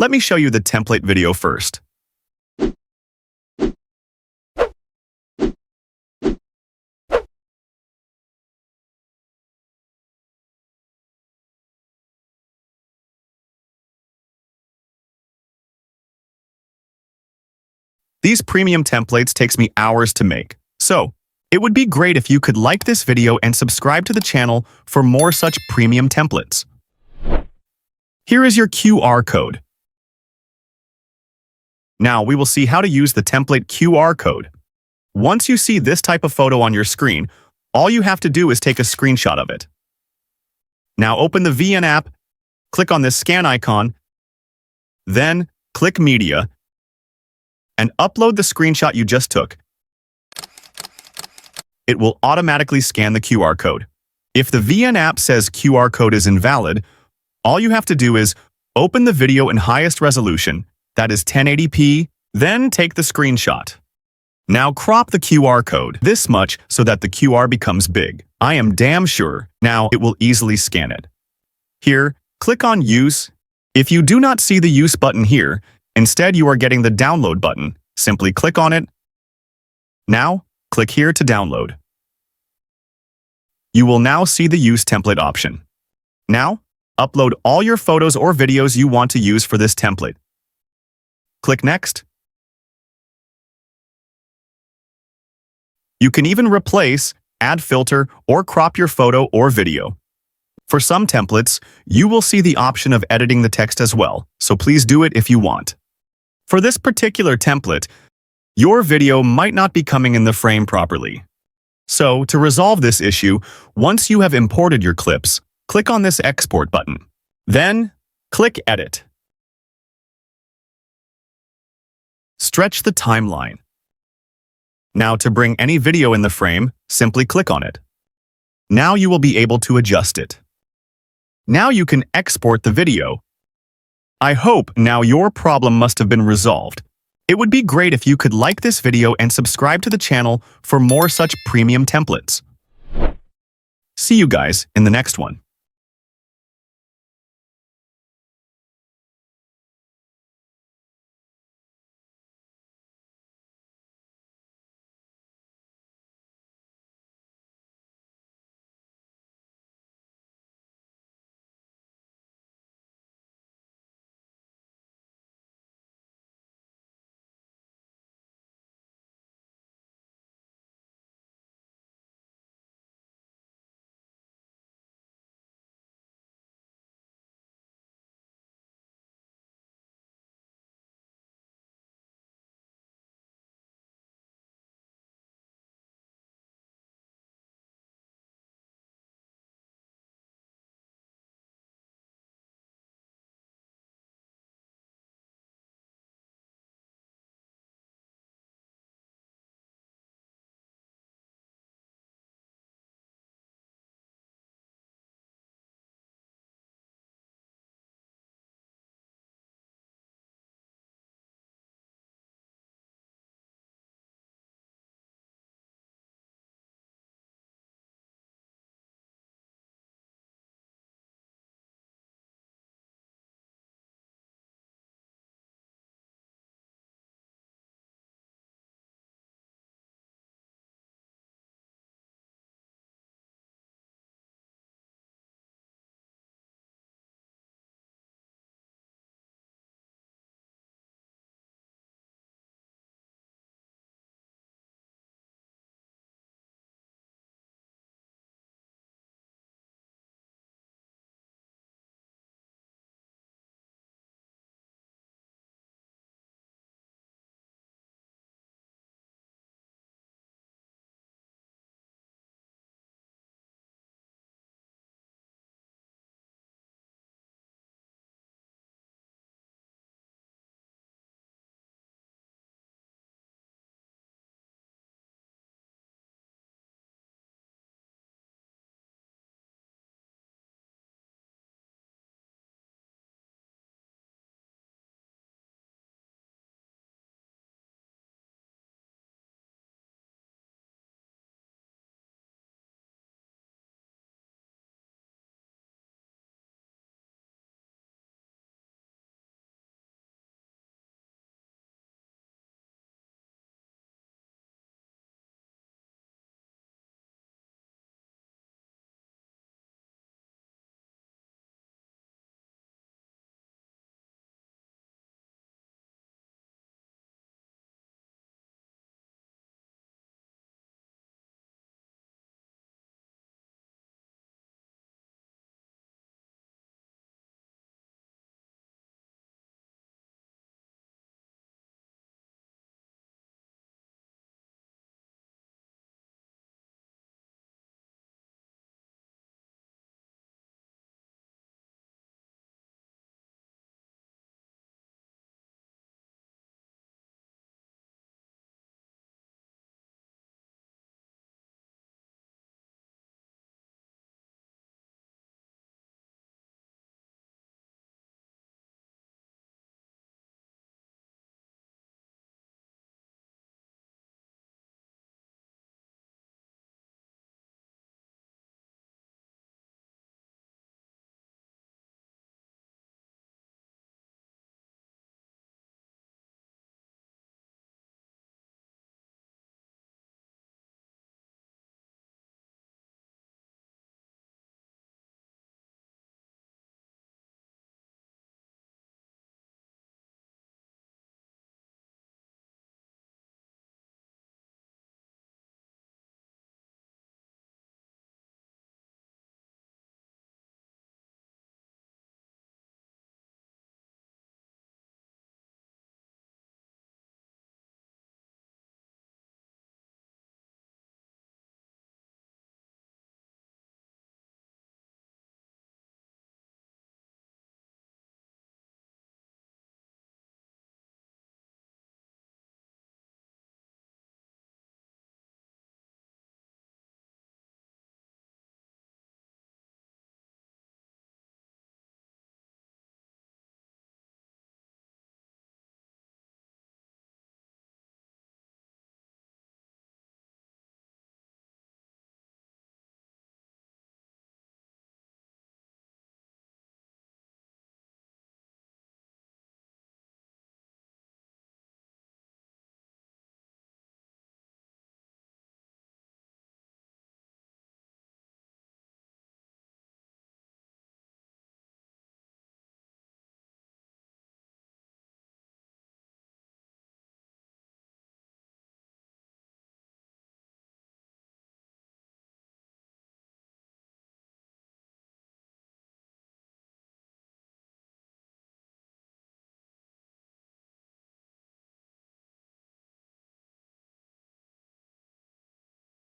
let me show you the template video first. These premium templates takes me hours to make, so it would be great if you could like this video and subscribe to the channel for more such premium templates. Here is your QR code. Now we will see how to use the template QR code. Once you see this type of photo on your screen, all you have to do is take a screenshot of it. Now open the ft.jiinn app, click on this scan icon, then click Media, and upload the screenshot you just took. It will automatically scan the QR code. If the ft.jiinn app says QR code is invalid, all you have to do is open the video in highest resolution, that is 1080p, then take the screenshot. Now crop the QR code this much so that the QR becomes big. I am damn sure now it will easily scan it. Here, click on Use. If you do not see the Use button here, instead you are getting the Download button. Simply click on it. Now, click here to download. You will now see the Use template option. Now, upload all your photos or videos you want to use for this template. Click Next. You can even replace, add filter, or crop your photo or video. For some templates, you will see the option of editing the text as well, so please do it if you want. For this particular template, your video might not be coming in the frame properly. So, to resolve this issue, once you have imported your clips, click on this Export button. Then, click Edit. Stretch the timeline. Now, to bring any video in the frame, simply click on it. Now you will be able to adjust it. Now you can export the video. I hope now your problem must have been resolved. It would be great if you could like this video and subscribe to the channel for more such premium templates. See you guys in the next one.